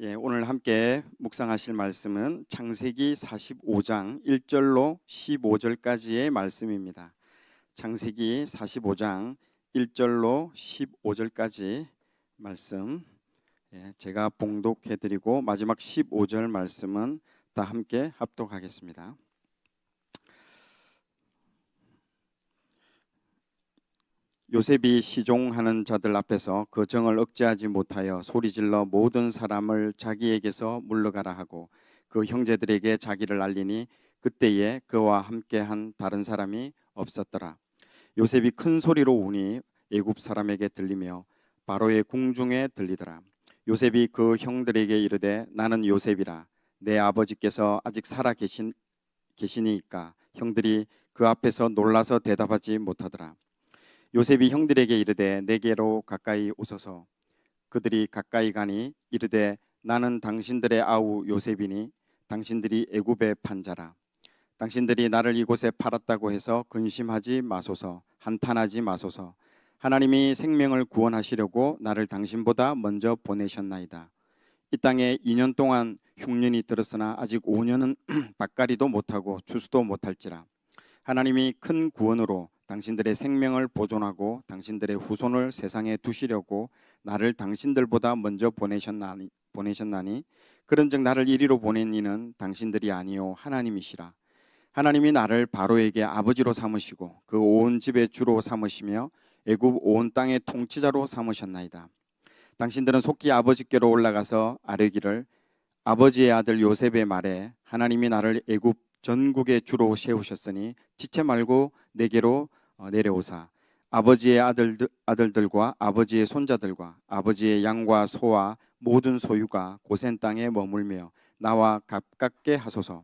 오늘 함께 묵상하실 말씀은 창세기 45장 1절로 15절까지의 말씀입니다. 창세기 45장 1절로 15절까지 말씀 제가 봉독해드리고 마지막 15절 말씀은 다 함께 합독하겠습니다. 요셉이 시종하는 자들 앞에서 그 정을 억제하지 못하여 소리질러 모든 사람을 자기에게서 물러가라 하고 그 형제들에게 자기를 알리니 그때에 그와 함께한 다른 사람이 없었더라. 요셉이 큰 소리로 우니 애굽 사람에게 들리며 바로의 궁중에 들리더라. 요셉이 그 형들에게 이르되 나는 요셉이라. 내 아버지께서 아직 살아 계시니까 형들이 그 앞에서 놀라서 대답하지 못하더라. 요셉이 형들에게 이르되 내게로 가까이 오소서. 그들이 가까이 가니 이르되 나는 당신들의 아우 요셉이니 당신들이 애굽의 판자라. 당신들이 나를 이곳에 팔았다고 해서 근심하지 마소서. 한탄하지 마소서. 하나님이 생명을 구원하시려고 나를 당신보다 먼저 보내셨나이다. 이 땅에 2년 동안 흉년이 들었으나 아직 5년은 밭갈이도 못하고 추수도 못할지라. 하나님이 큰 구원으로 당신들의 생명을 보존하고 당신들의 후손을 세상에 두시려고 나를 당신들보다 먼저 보내셨나니 그런즉 나를 이리로 보낸 이는 당신들이 아니요 하나님이시라. 하나님이 나를 바로에게 아버지로 삼으시고 그 온 집의 주로 삼으시며 애굽 온 땅의 통치자로 삼으셨나이다. 당신들은 속히 아버지께로 올라가서 아뢰기를 아버지의 아들 요셉의 말에 하나님이 나를 애굽 전국의 주로 세우셨으니 지체 말고 내게로 내려오사 아버지의 아들들과 아버지의 손자들과 아버지의 양과 소와 모든 소유가 고센 땅에 머물며 나와 가깝게 하소서.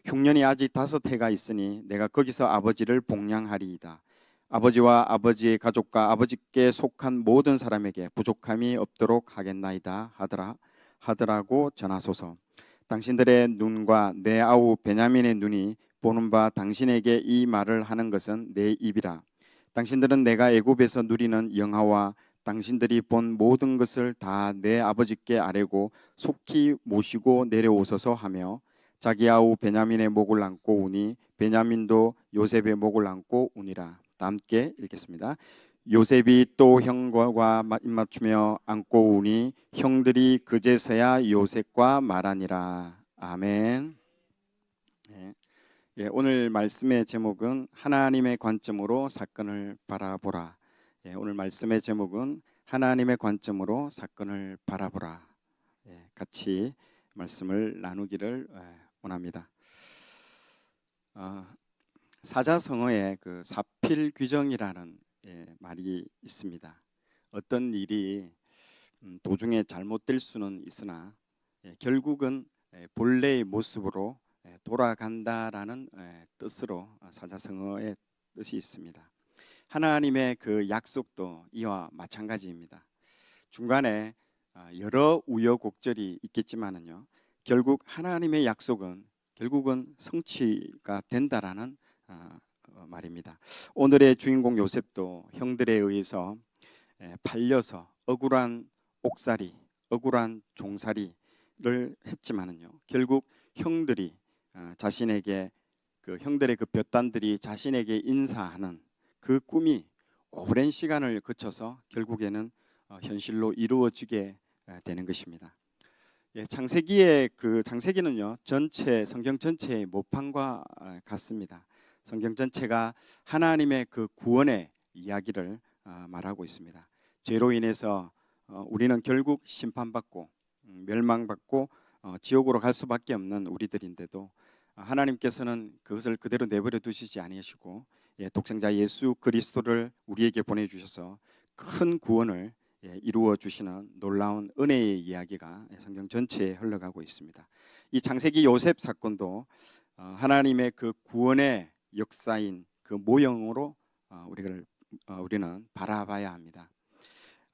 흉년이 아직 5해가 있으니 내가 거기서 아버지를 복량하리이다. 아버지와 아버지의 가족과 아버지께 속한 모든 사람에게 부족함이 없도록 하겠나이다 하더라고 전하소서. 당신들의 눈과 내 아우 베냐민의 눈이 보는 바 당신에게 이 말을 하는 것은 내 입이라. 당신들은 내가 애굽에서 누리는 영화와 당신들이 본 모든 것을 다 내 아버지께 아뢰고 속히 모시고 내려오소서 하며 자기 아우 베냐민의 목을 안고 우니 베냐민도 요셉의 목을 안고 우니라. 다 함께 읽겠습니다. 요셉이 또 형과 입맞추며 안고 우니 형들이 그제서야 요셉과 말하니라. 아멘. 오늘 말씀의 제목은 하나님의 관점으로 사건을 바라보라. 오늘 말씀의 제목은 하나님의 관점으로 사건을 바라보라. 같이 말씀을 나누기를 원합니다. 사자성어에 그 사필귀정이라는 말이 있습니다. 어떤 일이 도중에 잘못될 수는 있으나 결국은 본래의 모습으로 돌아간다라는 뜻으로 사자성어의 뜻이 있습니다. 하나님의 그 약속도 이와 마찬가지입니다. 중간에 여러 우여곡절이 있겠지만은요, 결국 하나님의 약속은 결국은 성취가 된다라는 말입니다. 오늘의 주인공 요셉도 형들에 의해서 팔려서 억울한 옥살이, 억울한 종살이를 했지만은요, 결국 형들이 자신에게 그 형들의 그 볕단들이 자신에게 인사하는 그 꿈이 오랜 시간을 거쳐서 결국에는 현실로 이루어지게 되는 것입니다. 창세기는요, 전체 성경 전체의 모판과 같습니다. 성경 전체가 하나님의 그 구원의 이야기를 말하고 있습니다. 죄로 인해서 우리는 결국 심판받고 멸망받고 지옥으로 갈 수밖에 없는 우리들인데도 하나님께서는 그것을 그대로 내버려 두시지 아니하시고 독생자 예수 그리스도를 우리에게 보내주셔서 큰 구원을 이루어 주시는 놀라운 은혜의 이야기가 성경 전체에 흘러가고 있습니다. 이 창세기 요셉 사건도 하나님의 그 구원의 역사인 그 모형으로 우리는 바라봐야 합니다.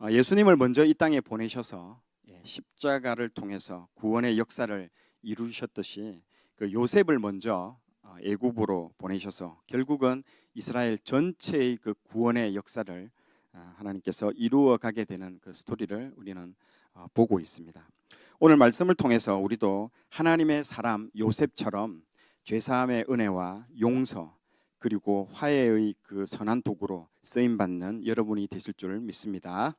예수님을 먼저 이 땅에 보내셔서 십자가를 통해서 구원의 역사를 이루셨듯이 그 요셉을 먼저 애굽으로 보내셔서 결국은 이스라엘 전체의 그 구원의 역사를 하나님께서 이루어 가게 되는 그 스토리를 우리는 보고 있습니다. 오늘 말씀을 통해서 우리도 하나님의 사람 요셉처럼 죄사함의 은혜와 용서 그리고 화해의 그 선한 도구로 쓰임 받는 여러분이 되실 줄 믿습니다.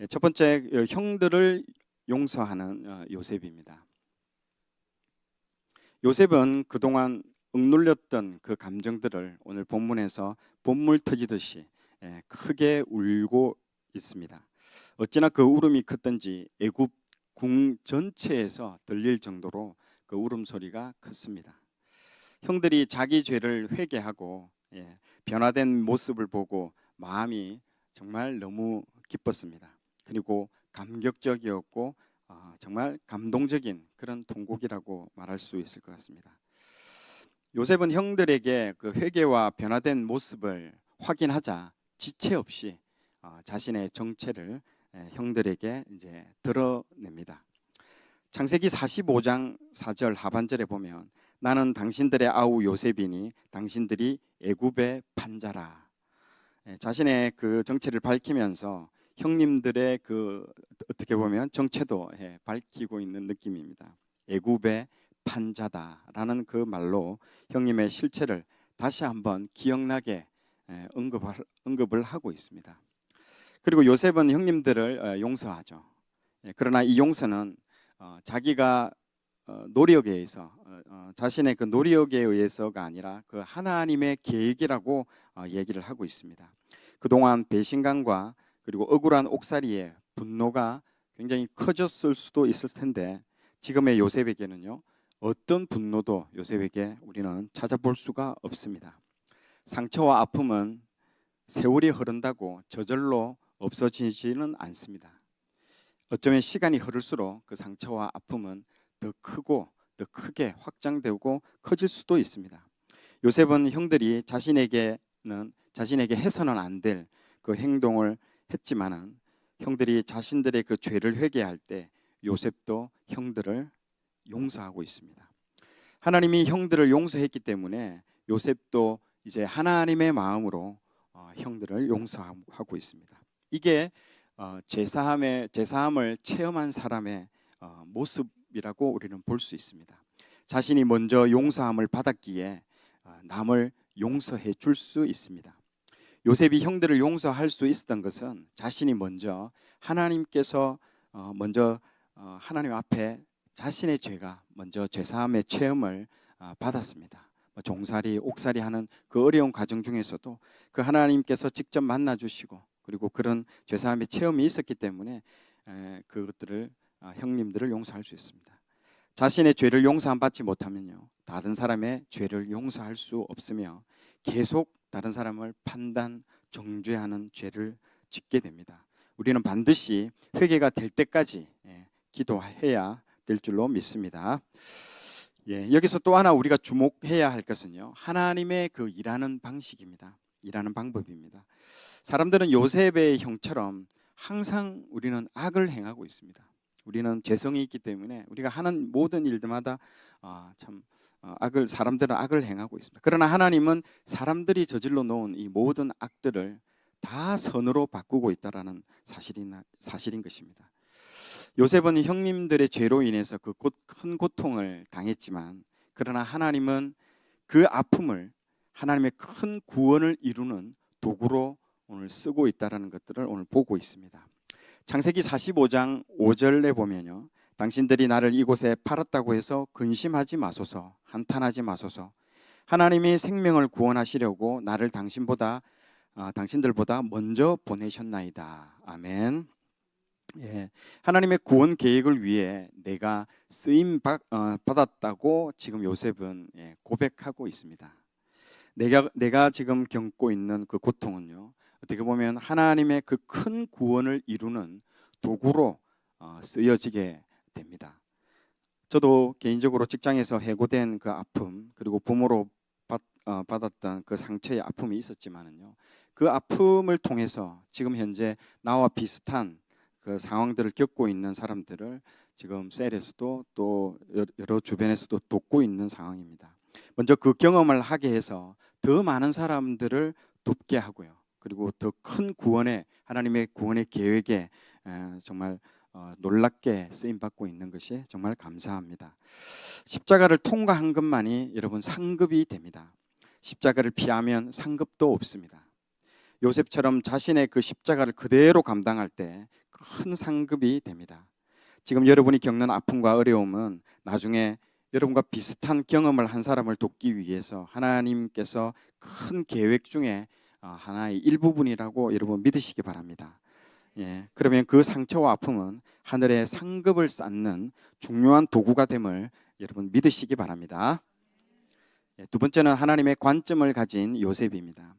첫 번째, 형들을 용서하는 요셉입니다. 요셉은 그동안 억눌렸던 그 감정들을 오늘 본문에서 본물 터지듯이 크게 울고 있습니다. 어찌나 그 울음이 컸던지 애굽 궁 전체에서 들릴 정도로 그 울음소리가 컸습니다. 형들이 자기 죄를 회개하고 변화된 모습을 보고 마음이 정말 너무 기뻤습니다. 그리고 감격적이었고 정말 감동적인 그런 통곡이라고 말할 수 있을 것 같습니다. 요셉은 형들에게 그 회개와 변화된 모습을 확인하자 지체 없이 자신의 정체를 형들에게 이제 드러냅니다. 창세기 45장 4절 하반절에 보면 나는 당신들의 아우 요셉이니 당신들이 애굽의 판자라. 자신의 그 정체를 밝히면서 형님들의 그 어떻게 보면 정체도 밝히고 있는 느낌입니다. 애굽의 판자다라는 그 말로 형님의 실체를 다시 한번 기억나게 언급을 하고 있습니다. 그리고 요셉은 형님들을 용서하죠. 그러나 이 용서는 자기가 노력에 의해서 자신의 그 노력에 의해서가 아니라 그 하나님의 계획이라고 얘기를 하고 있습니다. 그동안 배신감과 그리고 억울한 옥살이에 분노가 굉장히 커졌을 수도 있을 텐데 지금의 요셉에게는요 어떤 분노도 요셉에게 우리는 찾아볼 수가 없습니다. 상처와 아픔은 세월이 흐른다고 저절로 없어지지는 않습니다. 어쩌면 시간이 흐를수록 그 상처와 아픔은 더 크고 더 크게 확장되고 커질 수도 있습니다. 요셉은 형들이 자신에게 해서는 안 될 그 행동을 했지만은 형들이 자신들의 그 죄를 회개할 때 요셉도 형들을 용서하고 있습니다. 하나님이 형들을 용서했기 때문에 요셉도 이제 하나님의 마음으로 형들을 용서하고 있습니다. 이게 제사함을 체험한 사람의 모습이라고 우리는 볼 수 있습니다. 자신이 먼저 용서함을 받았기에 남을 용서해 줄 수 있습니다. 요셉이 형들을 용서할 수 있었던 것은 자신이 먼저 하나님께서 먼저 하나님 앞에 자신의 죄가 먼저 죄사함의 체험을 받았습니다. 종살이, 옥살이 하는 그 어려운 과정 중에서도 그 하나님께서 직접 만나 주시고 그리고 그런 죄사함의 체험이 있었기 때문에 그것들을 형님들을 용서할 수 있습니다. 자신의 죄를 용서함 받지 못하면요 다른 사람의 죄를 용서할 수 없으며 계속 다른 사람을 판단, 정죄하는 죄를 짓게 됩니다. 우리는 반드시 회개가 될 때까지 기도해야 될 줄로 믿습니다. 여기서 또 하나 우리가 주목해야 할 것은요 하나님의 그 일하는 방식입니다. 일하는 방법입니다. 사람들은 요셉의 형처럼 항상 우리는 악을 행하고 있습니다. 우리는 죄성이 있기 때문에 우리가 하는 모든 일들마다 사람들은 악을 행하고 있습니다. 그러나 하나님은 사람들이 저질러 놓은 이 모든 악들을 다 선으로 바꾸고 있다라는 사실인 것입니다. 요셉은 형님들의 죄로 인해서 그 큰 고통을 당했지만 그러나 하나님은 그 아픔을 하나님의 큰 구원을 이루는 도구로 오늘 쓰고 있다라는 것들을 오늘 보고 있습니다. 창세기 45장 5절에 보면요. 당신들이 나를 이곳에 팔았다고 해서 근심하지 마소서, 한탄하지 마소서. 하나님이 생명을 구원하시려고 나를 당신들보다 먼저 보내셨나이다. 아멘. 하나님의 구원 계획을 위해 내가 쓰임 받았다고 지금 요셉은 고백하고 있습니다. 내가 지금 겪고 있는 그 고통은요. 어떻게 보면 하나님의 그 큰 구원을 이루는 도구로 쓰여지게 됩니다. 저도 개인적으로 직장에서 해고된 그 아픔 그리고 부모로 받았던 그 상처의 아픔이 있었지만은요. 그 아픔을 통해서 지금 현재 나와 비슷한 그 상황들을 겪고 있는 사람들을 지금 셀에서도 또 여러 주변에서도 돕고 있는 상황입니다. 먼저 그 경험을 하게 해서 더 많은 사람들을 돕게 하고요. 그리고 더 큰 구원의 하나님의 구원의 계획에 정말 놀랍게 쓰임 받고 있는 것이 정말 감사합니다. 십자가를 통과한 것만이 여러분 상급이 됩니다. 십자가를 피하면 상급도 없습니다. 요셉처럼 자신의 그 십자가를 그대로 감당할 때 큰 상급이 됩니다. 지금 여러분이 겪는 아픔과 어려움은 나중에 여러분과 비슷한 경험을 한 사람을 돕기 위해서 하나님께서 큰 계획 중에 하나의 일부분이라고 여러분 믿으시기 바랍니다. 예, 그러면 그 상처와 아픔은 하늘의 상급을 쌓는 중요한 도구가 됨을 여러분 믿으시기 바랍니다. 예, 두 번째는 하나님의 관점을 가진 요셉입니다.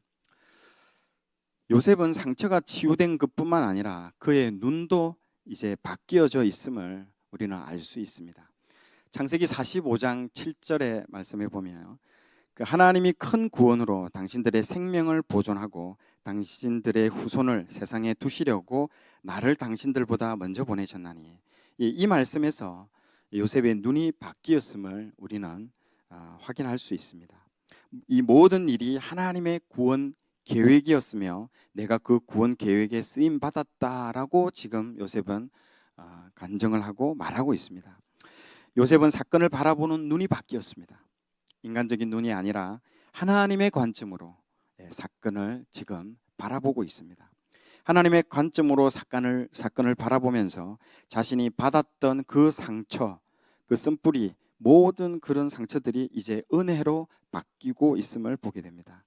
요셉은 상처가 치유된 것뿐만 아니라 그의 눈도 이제 바뀌어져 있음을 우리는 알 수 있습니다. 창세기 45장 7절의 말씀에 보면 그 하나님이 큰 구원으로 당신들의 생명을 보존하고 당신들의 후손을 세상에 두시려고 나를 당신들보다 먼저 보내셨나니, 이 말씀에서 요셉의 눈이 바뀌었음을 우리는 확인할 수 있습니다. 이 모든 일이 하나님의 구원 계획이었으며 내가 그 구원 계획에 쓰임 받았다라고 지금 요셉은 간증을 하고 말하고 있습니다. 요셉은 사건을 바라보는 눈이 바뀌었습니다. 인간적인 눈이 아니라 하나님의 관점으로 사건을 지금 바라보고 있습니다. 하나님의 관점으로 사건을 바라보면서 자신이 받았던 그 상처, 그 쓴뿌리, 모든 그런 상처들이 이제 은혜로 바뀌고 있음을 보게 됩니다.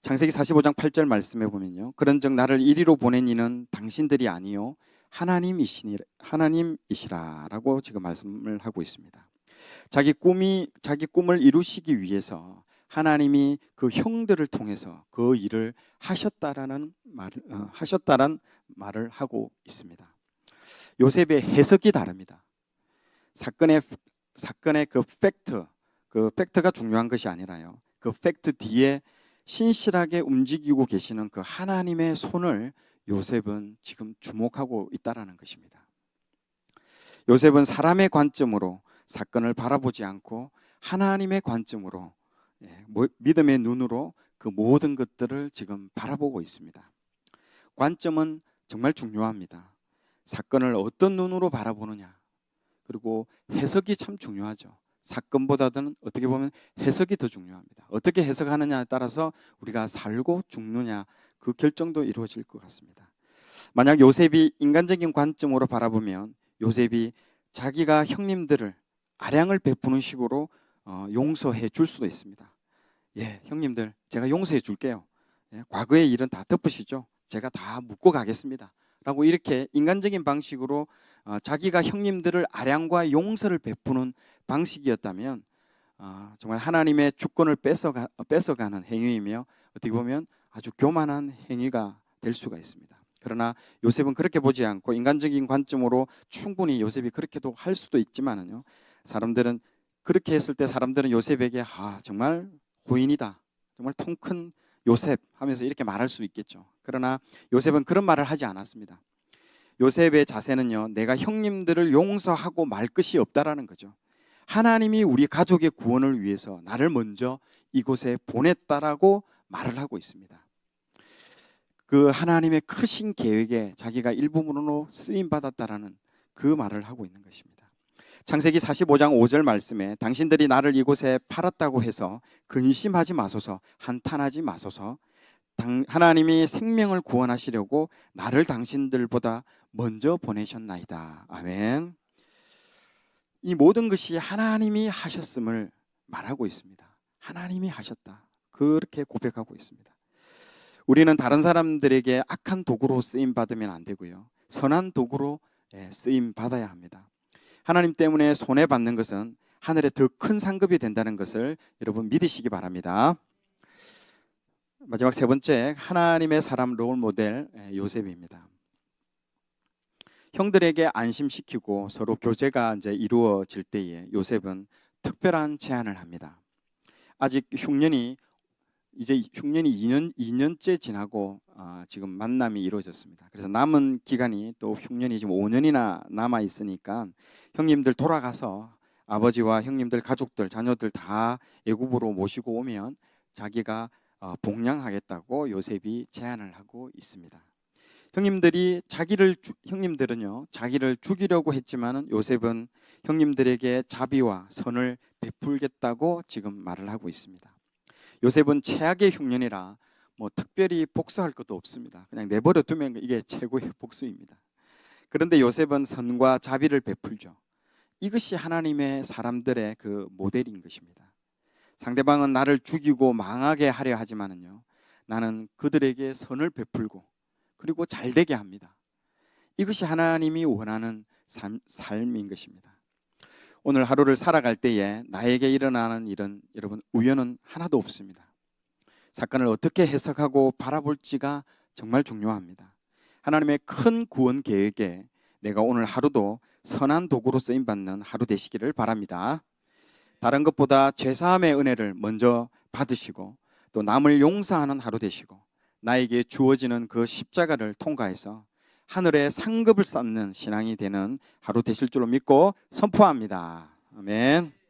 창세기 45장 8절 말씀해 보면요, 그런즉 나를 이리로 보낸 이는 당신들이 아니요 하나님이시라라고 지금 말씀을 하고 있습니다. 자기 꿈을 이루시기 위해서 하나님이 그 형들을 통해서 그 일을 하셨다라는 말을 하고 있습니다. 요셉의 해석이 다릅니다. 사건의 그 팩트가 중요한 것이 아니라요, 그 팩트 뒤에 신실하게 움직이고 계시는 그 하나님의 손을 요셉은 지금 주목하고 있다라는 것입니다. 요셉은 사람의 관점으로 사건을 바라보지 않고 하나님의 관점으로, 믿음의 눈으로 그 모든 것들을 지금 바라보고 있습니다. 관점은 정말 중요합니다. 사건을 어떤 눈으로 바라보느냐, 그리고 해석이 참 중요하죠. 사건보다는 어떻게 보면 해석이 더 중요합니다. 어떻게 해석하느냐에 따라서 우리가 살고 죽느냐 그 결정도 이루어질 것 같습니다. 만약 요셉이 인간적인 관점으로 바라보면 요셉이 자기가 형님들을 아량을 베푸는 식으로 용서해 줄 수도 있습니다. 예, 형님들 제가 용서해 줄게요. 예, 과거의 일은 다 덮으시죠. 제가 다 묻고 가겠습니다. 라고 이렇게 인간적인 방식으로 자기가 형님들을 아량과 용서를 베푸는 방식이었다면 정말 하나님의 주권을 뺏어가는 행위이며 어떻게 보면 아주 교만한 행위가 될 수가 있습니다. 그러나 요셉은 그렇게 보지 않고 인간적인 관점으로 충분히 요셉이 그렇게도 할 수도 있지만은요, 사람들은 그렇게 했을 때 사람들은 요셉에게 정말 호인이다, 정말 통 큰 요셉 하면서 이렇게 말할 수 있겠죠. 그러나 요셉은 그런 말을 하지 않았습니다. 요셉의 자세는요, 내가 형님들을 용서하고 말 것이 없다라는 거죠. 하나님이 우리 가족의 구원을 위해서 나를 먼저 이곳에 보냈다라고 말을 하고 있습니다. 그 하나님의 크신 계획에 자기가 일부분으로 쓰임 받았다라는 그 말을 하고 있는 것입니다. 창세기 45장 5절 말씀에 당신들이 나를 이곳에 팔았다고 해서 근심하지 마소서, 한탄하지 마소서. 하나님이 생명을 구원하시려고 나를 당신들보다 먼저 보내셨나이다. 아멘. 이 모든 것이 하나님이 하셨음을 말하고 있습니다. 하나님이 하셨다, 그렇게 고백하고 있습니다. 우리는 다른 사람들에게 악한 도구로 쓰임 받으면 안 되고요, 선한 도구로 쓰임 받아야 합니다. 하나님 때문에 손해 받는 것은 하늘에 더 큰 상급이 된다는 것을 여러분 믿으시기 바랍니다. 마지막 세 번째, 하나님의 사람 롤 모델 요셉입니다. 형들에게 안심시키고 서로 교제가 이제 이루어질 때에 요셉은 특별한 제안을 합니다. 아직 흉년이 2년째 지나고 지금 만남이 이루어졌습니다. 그래서 남은 기간이 또 흉년이 지금 5년이나 남아 있으니까 형님들 돌아가서 아버지와 형님들 가족들 자녀들 다 애굽으로 모시고 오면 자기가 복양하겠다고 요셉이 제안을 하고 있습니다. 형님들은요 자기를 죽이려고 했지만은 요셉은 형님들에게 자비와 선을 베풀겠다고 지금 말을 하고 있습니다. 요셉은 최악의 흉년이라 뭐 특별히 복수할 것도 없습니다. 그냥 내버려 두면 이게 최고의 복수입니다. 그런데 요셉은 선과 자비를 베풀죠. 이것이 하나님의 사람들의 그 모델인 것입니다. 상대방은 나를 죽이고 망하게 하려 하지만은요, 나는 그들에게 선을 베풀고 그리고 잘 되게 합니다. 이것이 하나님이 원하는 삶인 것입니다. 오늘 하루를 살아갈 때에 나에게 일어나는 일은 여러분 우연은 하나도 없습니다. 사건을 어떻게 해석하고 바라볼지가 정말 중요합니다. 하나님의 큰 구원 계획에 내가 오늘 하루도 선한 도구로 쓰임받는 하루 되시기를 바랍니다. 다른 것보다 죄사함의 은혜를 먼저 받으시고 또 남을 용서하는 하루 되시고 나에게 주어지는 그 십자가를 통과해서 하늘의 상급을 쌓는 신앙이 되는 하루 되실 줄로 믿고 선포합니다. 아멘.